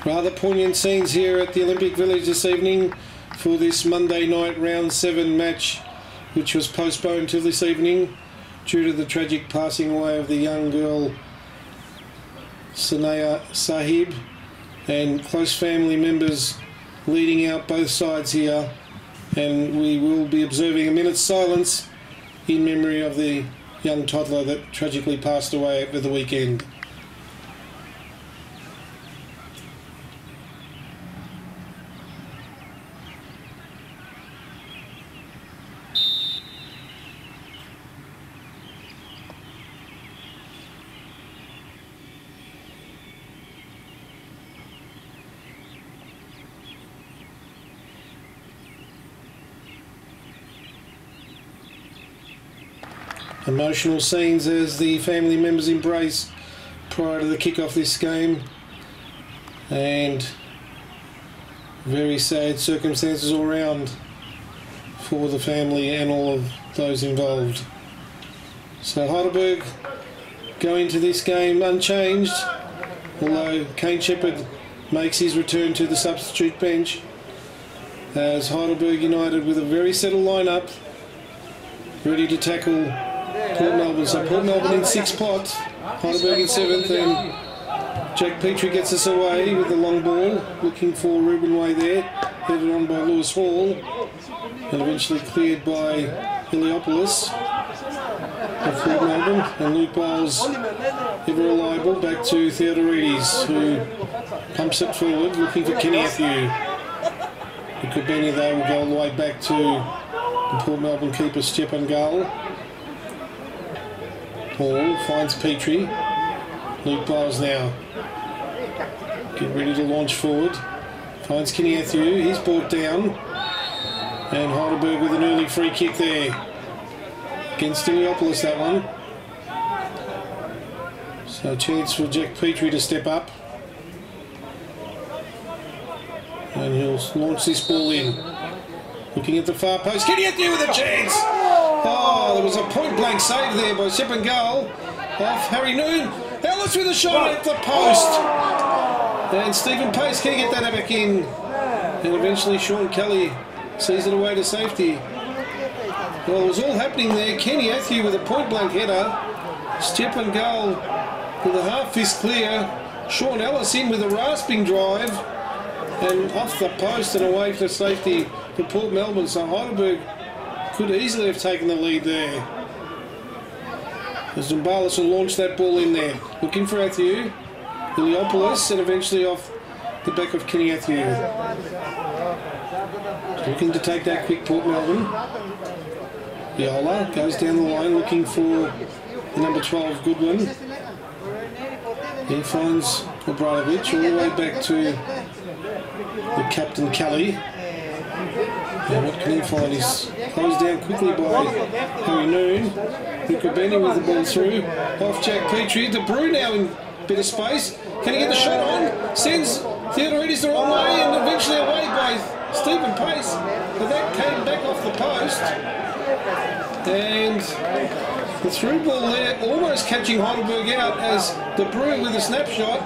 Rather poignant scenes here at the Olympic Village this evening for this Monday night round 7 match, which was postponed till this evening due to the tragic passing away of the young girl Sanaya Sahib, and close family members leading out both sides here, and we will be observing a minute's silence in memory of the young toddler that tragically passed away over the weekend. Emotional scenes as the family members embrace prior to the kick-off this game, and very sad circumstances all around for the family and all of those involved. So Heidelberg go into this game unchanged, although Kane Shepherd makes his return to the substitute bench, as Heidelberg United with a very settled lineup ready to tackle Port Melbourne. So Port Melbourne in 6th pot, Heidelberg in 7th, and Jack Petrie gets us away with the long ball, looking for Ruben Way there, headed on by Lewis Hall, and eventually cleared by Iliopoulos of Port Melbourne, and Luke Bowles, ever reliable, back to Theodoridis, who pumps it forward, looking for Kenny Athieu. It could be any though, will go all the way back to the Port Melbourne keeper Stepan Gull. Hall finds Petrie. Luke Bowles now. Get ready to launch forward. Finds Kenny Athieu. He's brought down. And Heidelberg with an early free kick there. Against Iliopoulos, that one. So a chance for Jack Petrie to step up. And he'll launch this ball in. Looking at the far post. Kenny Athieu with a chance! Oh, there was a point-blank save there by Sepengal off Harry Noon. Ellis with a shot at the post. And Stephen Pace can't get that back in. And eventually Sean Kelly sees it away to safety. Well, it was all happening there. Kenny Athieu with a point-blank header. Sepengal with a half-fist clear. Sean Ellis in with a rasping drive. And off the post and away for safety to Port Melbourne. So Heidelberg could easily have taken the lead there. As Zumbalis will launch that ball in there. Looking for Athieu. Iliopoulos, and eventually off the back of Kenny Athieu. Looking to take that quick, Port Melbourne. Yola goes down the line looking for the number 12, Goodwin. He finds Obradovic all the way back to the captain Kelly. And what can he find? He's closed down quickly by Harry Noon. Ricobeni with the ball through. Off Jack Petrie. De Bruyne now in a bit of space. Can he get the shot on? Sends Theodoridis the wrong way and eventually away by Stephen Pace. But that came back off the post. And the through ball there almost catching Heidelberg out as De Bruyne with a snapshot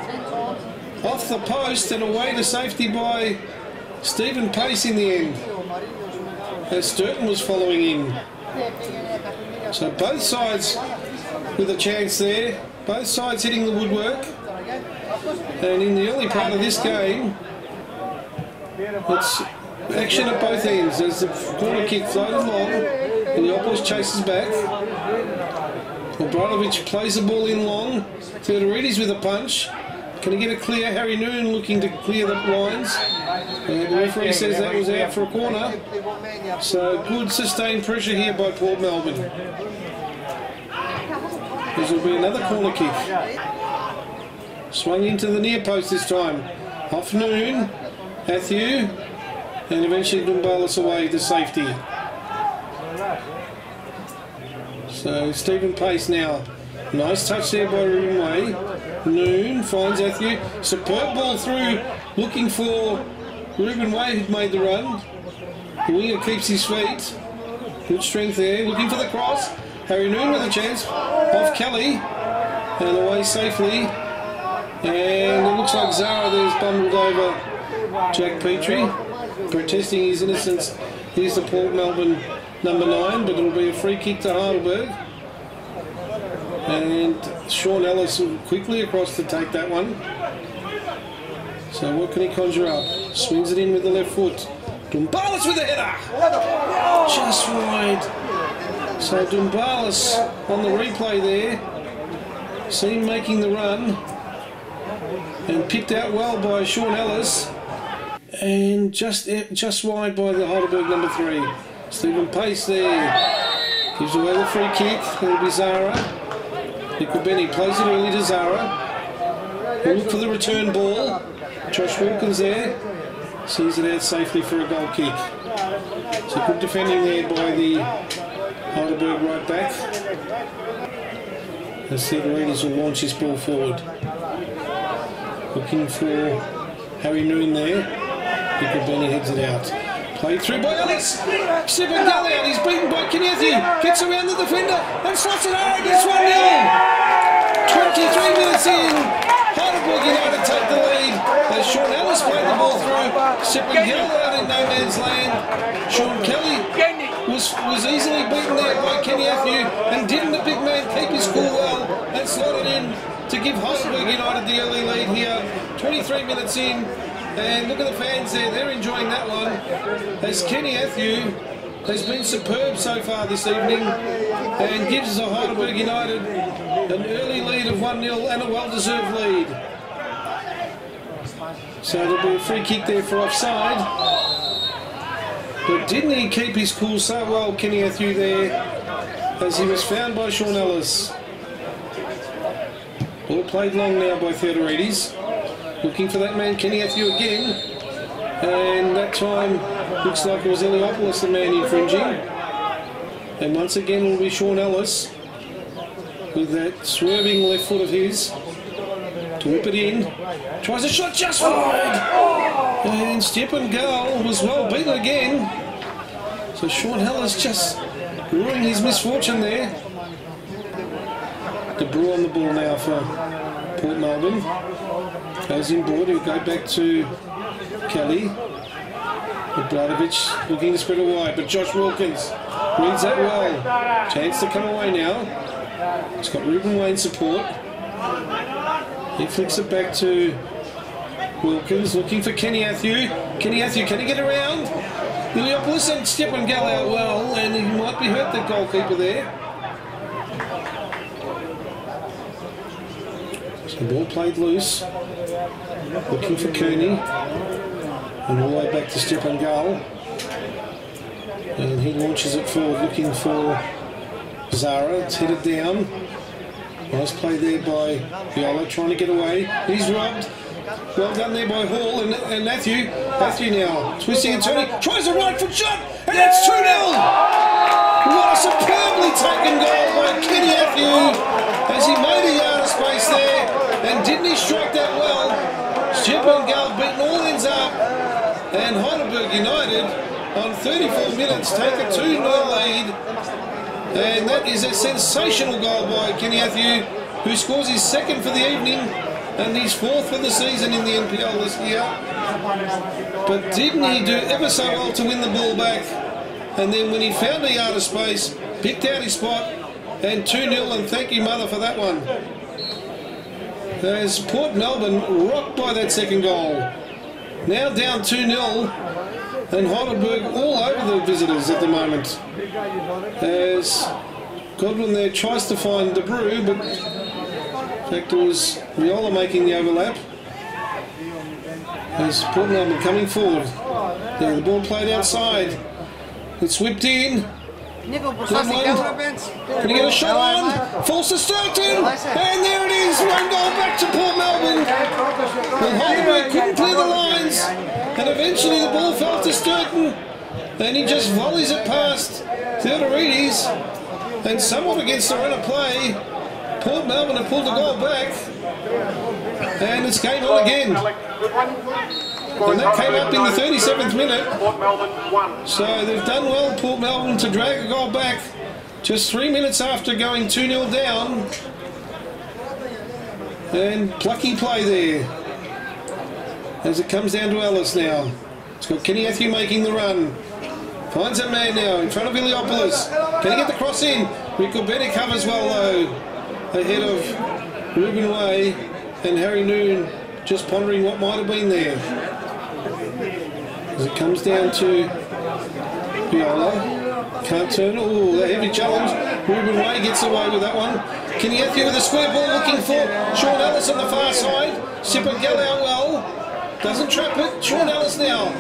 off the post and away to safety by Stephen Pace in the end, as Sturton was following in. So both sides with a chance there, both sides hitting the woodwork. And in the early part of this game, it's action at both ends. As the corner kick floated along, Heliopolis chases back. Obradovic plays the ball in long. Theodoridis with a punch. Can he get it clear? Harry Noon looking to clear the lines. The referee says that was out for a corner. So good sustained pressure here by Port Melbourne. This will be another corner kick. Swung into the near post this time. Off Noon, Matthew, and eventually Dumbalis away to safety. So Stephen Pace now. Nice touch there by Ruben Way. Noon finds Matthew. Superb ball through, looking for Ruben Way, who'd made the run. The winger keeps his feet. Good strength there. Looking for the cross. Harry Noon with a chance. Off Kelly. And away safely. And it looks like Zara there's bundled over Jack Petrie, protesting his innocence. Here's the Port Melbourne number 9, but it'll be a free kick to Heidelberg. And Sean Ellis quickly across to take that one. So what can he conjure up? Swings it in with the left foot. Dumbalis with a header! Just wide. So Dumbalis on the replay there. Seen making the run. And picked out well by Sean Ellis. And just wide by the Heidelberg number 3. Stephen Pace there. Gives away the free kick. It'll be Zara. Nico Benny plays it early to Zara. He'll look for the return ball. Josh Wilkins there. Sees it out safely for a goal kick. So good defending there by the Heidelberg right back. As Theodoridis will launch his ball forward. Looking for Harry Noon there. Nico Benny heads it out. Played through by Ellis. Stephen Gull out. He's beaten by Kennethy. Gets around the defender and slots it hard. It's 1-0. 23 minutes in. Heidelberg United take the lead. As Sean Ellis played the ball through. Stephen Gull out in no man's land. Sean Kelly was easily beaten there by Kennethy. And didn't the big man keep his cool well and slot it in to give Heidelberg United the early lead here. 23 minutes in. And look at the fans there, they're enjoying that one. As Kenny Atthew has been superb so far this evening and gives the Heidelberg United an early lead of 1-0 and a well-deserved lead. So there'll be a free kick there for offside. But didn't he keep his cool so well, Kenny Atthew there, as he was found by Sean Ellis. Ball played long now by Theodoridis. Looking for that man, Kenny Atthew again. And that time, looks like it was Heliopolis, the man infringing. And once again, it will be Sean Ellis with that swerving left foot of his to whip it in. Tries a shot just wide. And Stephen Gull was well beaten again. So Sean Ellis just ruining his misfortune there. De Bruyne on the ball now for Port Melbourne. Goes inboard, he'll go back to Kelly. Obradovic looking to spread it wide, but Josh Wilkins reads that well. Chance to come away now. He's got Ruben Wayne support. He flicks it back to Wilkins, looking for Kenny Atthew. Kenny Atthew, can he get around? Heliopolis and Stephen Gull out well, and he might be hurt, the goalkeeper there. The ball played loose, looking for Cooney, and all the way back to Stephen Gull, and he launches it forward looking for Zara. It's headed down. Nice play there by Viola, trying to get away. He's robbed. Well done there by Hall and Matthew. Matthew now twisting and turning, tries a right foot shot, and it's 2-0. What a superbly taken goal by Kenny Atthew as he made a yard of space there. And didn't he strike that well? Stephen Gull beaten all ends up. And Heidelberg United on 34 minutes take a 2-0 lead. And that is a sensational goal by Kenny Atthew, who scores his second for the evening and his fourth for the season in the NPL this year. But didn't he do ever so well to win the ball back? And then when he found a yard of space, picked out his spot, and 2-0, and thank you, mother, for that one. as Port Melbourne rocked by that second goal. Now down 2-0, and Heidelberg all over the visitors at the moment. As Godwin there tries to find De Bruyne, but in fact it was Viola making the overlap. As Port Melbourne coming forward. Now the ball played outside. It's whipped in. Can he get a shot on? Falls to Sturton, and there it is, 1 goal back to Port Melbourne. And Heidelberg couldn't clear the lines, and eventually the ball fell to Sturton, and he just volleys it past Theodorides, and somewhat against the run of play, Port Melbourne have pulled the goal back, and it's game on again. And that came up in the 37th minute. So they've done well, Port Melbourne, to drag a goal back just 3 minutes after going 2-0 down. And plucky play there. As it comes down to Ellis now. It's got Kenny Atthew making the run. Finds a man now in front of Iliopoulos. Can he get the cross in? Rico Bennett covers well though. Ahead of Ruben Way and Harry Noon, just pondering what might have been there. As it comes down to Viola, can't turn. Oh, the heavy challenge. Ruben Way gets away with that one. Kenny Atthew with a square ball looking for Sean Ellis on the far side. Sipagel out well. Doesn't trap it. Sean Ellis now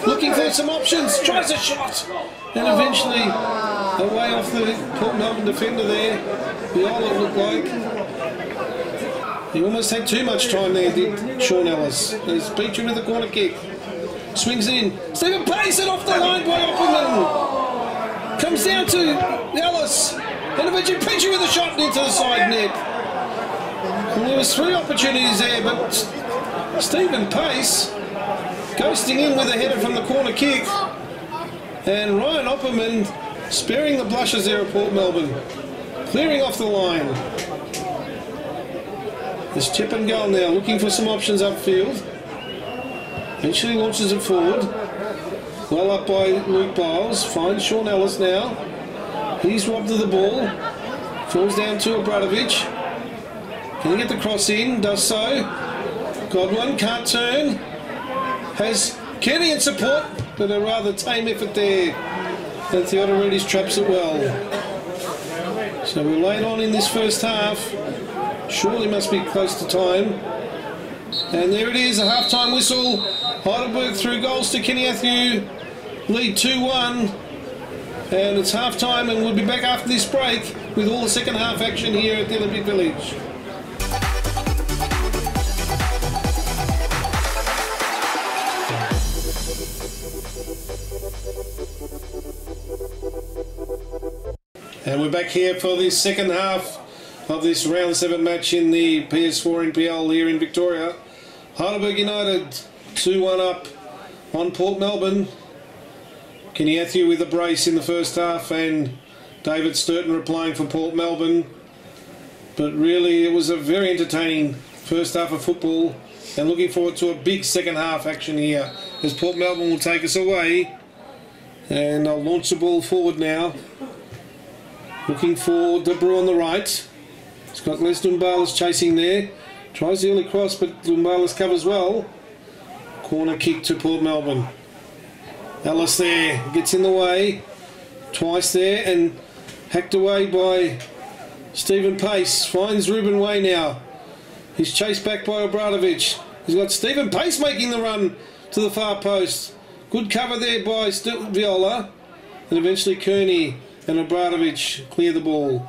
looking for some options. Tries a shot. And eventually away off the Port Melbourne defender there. Viola looked like. He almost had too much time there, did Sean Ellis. There's Beecham with the corner kick. Swings in. Stephen Pace it off the line by Opperman. Comes down to Ellis. And eventually Peachy with a shot into the side net. And there was 3 opportunities there, but Stephen Pace ghosting in with a header from the corner kick. And Ryan Opperman sparing the blushes there at Port Melbourne. Clearing off the line. There's chip and goal now, looking for some options upfield. Eventually launches it forward. Well up by Luke Biles. Finds Sean Ellis now. He's robbed of the ball. Falls down to Obradovic. Can he get the cross in? Does so. Godwin can't turn. Has Kenny in support, but a rather tame effort there. And Theodorides traps it well. So we're late on in this first half. Surely must be close to time. And there it is, a half-time whistle. Heidelberg through goals to Kenny Atthew. Lead 2-1. And it's half-time, and we'll be back after this break with all the second half action here at the Olympic Village. And we're back here for the second half of this round 7 match in the PS4 NPL here in Victoria. Heidelberg United 2-1 up on Port Melbourne. Kenny Atthew with a brace in the first half and David Sturton replying for Port Melbourne. But really it was a very entertaining first half of football, and looking forward to a big second half action here as Port Melbourne will take us away. And I'll launch the ball forward now. Looking for De Bruyne on the right. It's got Les Dumbalis chasing there. Tries the early cross, but Dumbalis covers well. Corner kick to Port Melbourne. Ellis there, gets in the way. Twice there, and hacked away by Stephen Pace. Finds Ruben Way now. He's chased back by Obradovic. He's got Stephen Pace making the run to the far post. Good cover there by Viola. And eventually Kearney and Obradovic clear the ball.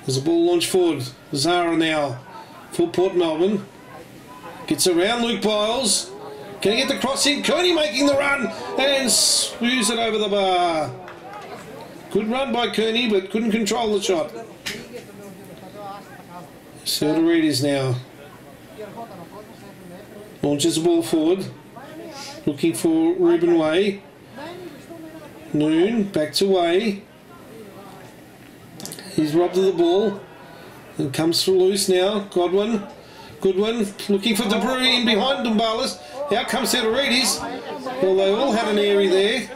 There's a ball launched forward. Zara now for Port Melbourne. Gets around Luke Biles. Can he get the cross in? Kearney making the run and spews it over the bar. Good run by Kearney, but couldn't control the shot. Theodorides now launches the ball forward. Looking for Ruben Way. Noon, back to Way. He's robbed of the ball and comes through loose now. Goodwin looking for De Bruyne in behind Dumbalis. Out comes Theodorides. Well, they all had an airy there.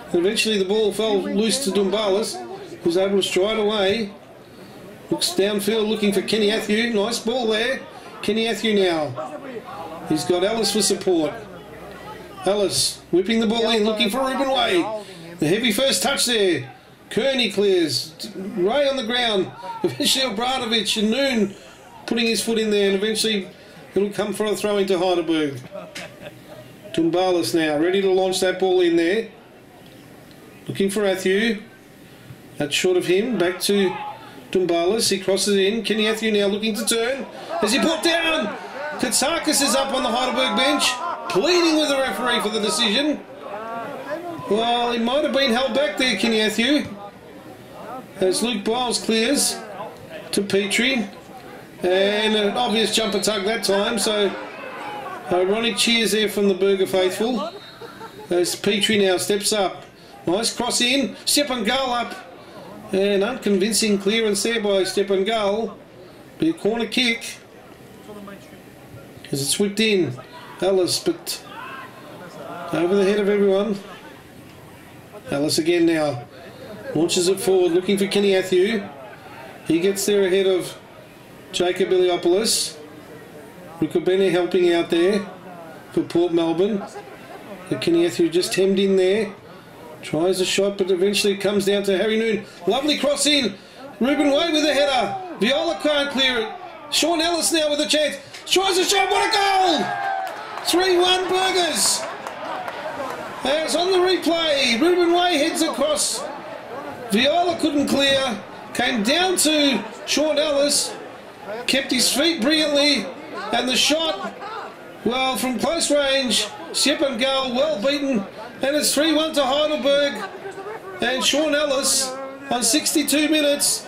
And eventually the ball fell loose to Dumbalis, who was able to stride away. Looks downfield looking for Kenny Athew. Nice ball there. Kenny Athew now. He's got Ellis for support. Ellis whipping the ball in, looking for Ruben Way. The heavy first touch there. Kearney clears. Ray on the ground. Eventually Obradovic and Noon putting his foot in there, and eventually it'll come for a throw into Heidelberg. Tumbalis now ready to launch that ball in there. Looking for Athew. That's short of him. Back to Tumbalis. He crosses in. Kenny Athew now looking to turn. As he put down. Katsakis is up on the Heidelberg bench, pleading with the referee for the decision. Well, he might have been held back there, Kenny Athew. As Luke Biles clears to Petrie. And an obvious jumper tug that time, so ironic cheers there from the Burger faithful. As Petrie now steps up. Nice cross in. Stepan Gull up. And unconvincing clearance there by Stepan Gull. Be a corner kick. As it's whipped in. Ellis, but over the head of everyone. Ellis again now. Launches it forward, looking for Kenny Athew. He gets there ahead of Jacob Iliopoulos. Rukabene helping out there for Port Melbourne. And Kenny Athew just hemmed in there. Tries a shot, but eventually it comes down to Harry Noon. Lovely cross in. Ruben Way with a header. Viola can't clear it. Sean Ellis now with a chance. Tries a shot. What a goal! 3-1 Burgers. It's on the replay. Ruben Way heads across. Viola couldn't clear. Came down to Sean Ellis. Kept his feet brilliantly. And the shot, well, from close range. Stepan Gull well beaten. And it's 3-1 to Heidelberg. And Sean Ellis on 62 minutes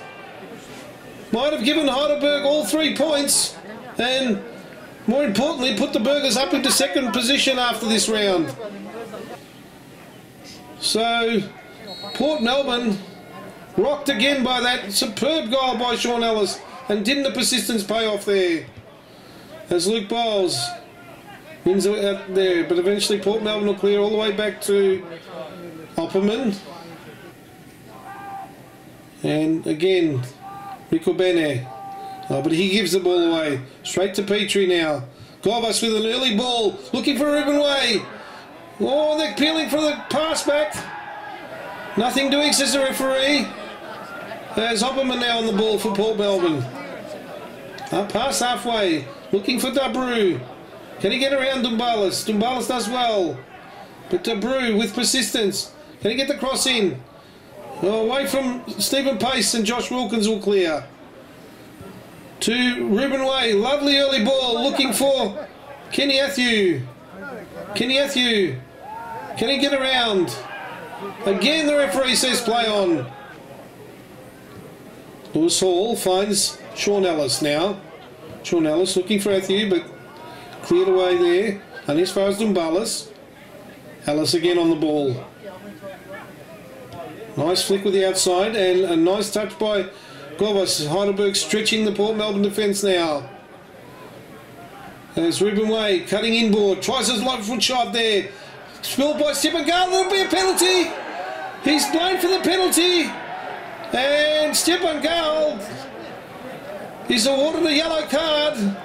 might have given Heidelberg all 3 points. And more importantly, put the Burgers up into second position after this round. So, Port Melbourne rocked again by that superb goal by Sean Ellis. And didn't the persistence pay off there? As Luke Biles wins it out there. But eventually Port Melbourne will clear all the way back to Opperman. And again, Ricobene. Oh, but he gives the ball away. Straight to Petrie now. Govas with an early ball. Looking for Ruben Way. Oh, they're peeling for the pass back. Nothing doing, says the referee. There's Opperman now on the ball for Port Melbourne. Up past halfway. Looking for Dabru. Can he get around Dumbalis? Dumbalis does well. But Dabru with persistence. Can he get the cross in? Oh, away from Stephen Pace, and Josh Wilkins will clear. To Ruben Way. Lovely early ball. Looking for Kenny Athew. Kenny Athew. Can he get around? Again the referee says play on. Lewis Hall finds Sean Ellis now. Sean Ellis looking for Athew, but cleared away there. And as far as Dumbalis. Ellis again on the ball. Nice flick with the outside, and a nice touch by Govas. Heidelberg stretching the Port Melbourne defence now. There's Ruben Way cutting inboard. Tries his light foot shot there. Spilled by Stepan Gull. There'll be a penalty. He's blown for the penalty. And Stepan Gull is awarded a yellow card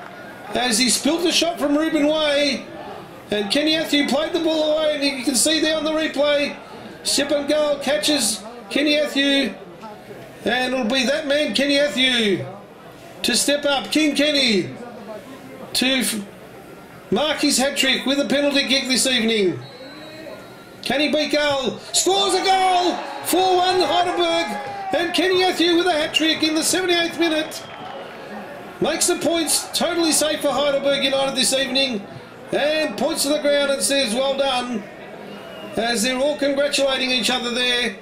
as he spilled the shot from Ruben Way. And Kenny Athew played the ball away, and you can see there on the replay, Stepan Gull catches Kenny Athew. And it'll be that man, Kenny Athew, to step up. King Kenny to mark his hat-trick with a penalty kick this evening. Can he beat Gull? Scores a goal! 4-1 Heidelberg. And Kenny Athew with a hat-trick in the 78th minute. Makes the points totally safe for Heidelberg United this evening. And points to the ground and says well done. As they're all congratulating each other there.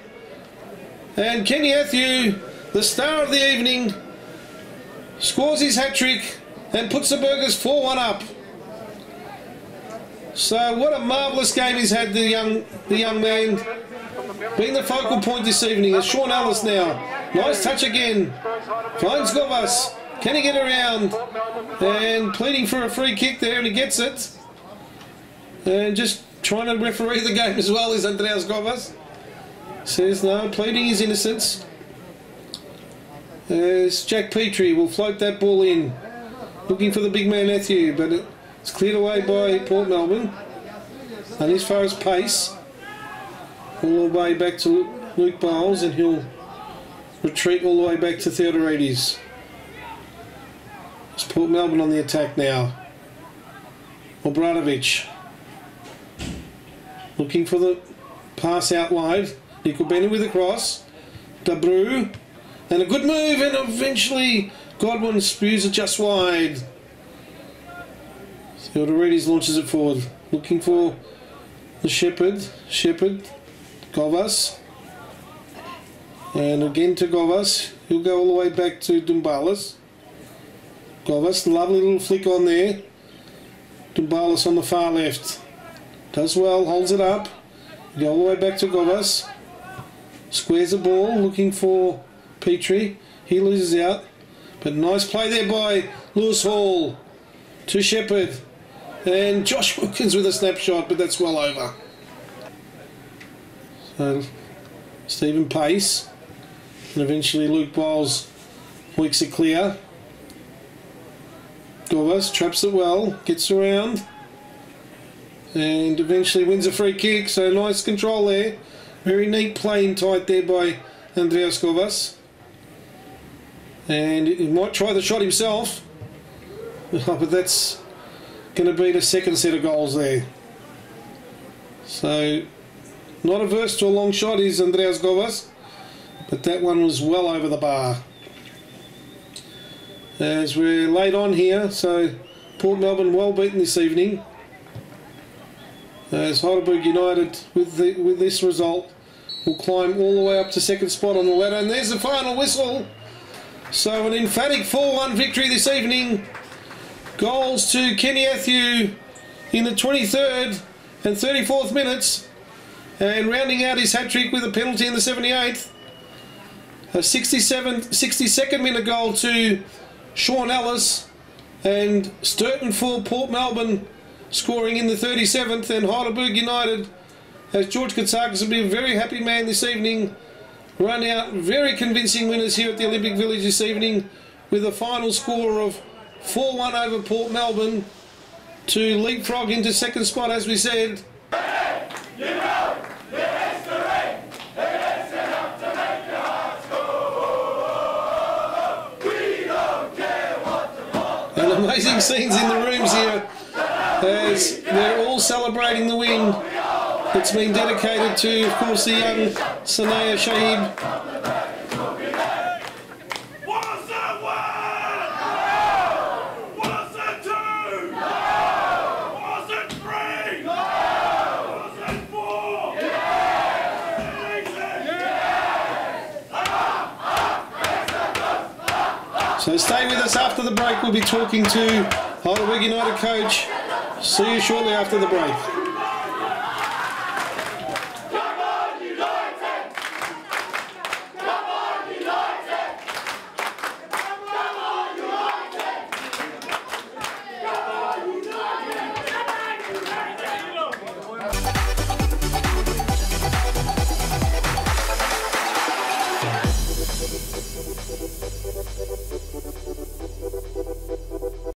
And Kenny Athew, the star of the evening, scores his hat-trick and puts the Burgers 4-1 up. So what a marvellous game he's had, the young man. Being the focal point this evening is Sean Ellis now. Nice touch again. Finds Govas. Can he get around? And pleading for a free kick there, and he gets it. And just trying to referee the game as well is Andreas Govas. Says no, pleading his innocence. As Jack Petrie will float that ball in, looking for the big man Matthew, but it's cleared away by Port Melbourne. And as far as pace, all the way back to Luke Bowles, and he'll retreat all the way back to Theodorides. It's Port Melbourne on the attack now. Obradovic looking for the pass out wide. Nico Bennett with a cross. Dabru, and a good move, and eventually Godwin spews it just wide. Theodorides launches it forward, looking for the Shepherd, Govas, and again to Govas. He'll go all the way back to Dumbalis. Govas, lovely little flick on there. Dumbalis on the far left. Does well, holds it up. Go all the way back to Govas. Squares the ball, looking for Petrie. He loses out. But nice play there by Lewis Hall to Shepherd. And Josh Wilkins with a snapshot, but that's well over. So Stephen Pace. And eventually Luke Bowles weeks it clear. Govas traps it well, gets around, and eventually wins a free kick. So nice control there. Very neat play in tight there by Andreas Govas. And he might try the shot himself. But that's going to be the second set of goals there. So not averse to a long shot is Andreas Govas. But that one was well over the bar. As we're late on here, so Port Melbourne well beaten this evening. As Heidelberg United with this result will climb all the way up to second spot on the ladder. And there's the final whistle. So an emphatic 4-1 victory this evening. Goals to Kenny Athieu in the 23rd and 34th minutes. And rounding out his hat-trick with a penalty in the 78th. A 62nd minute goal to Sean Ellis, and Sturton for Port Melbourne scoring in the 37th, and Heidelberg United, as George Katsakis will be a very happy man this evening, run out very convincing winners here at the Olympic Village this evening with a final score of 4-1 over Port Melbourne to leapfrog into second spot, as we said. Amazing scenes in the rooms here as they're all celebrating the win. It's been dedicated to, of course, the young Sanaya Shahib. Was it one? Was it two? Was it three? Was it four? So stay with us after the break. We'll be talking to Heidelberg United coach. See you shortly after the break.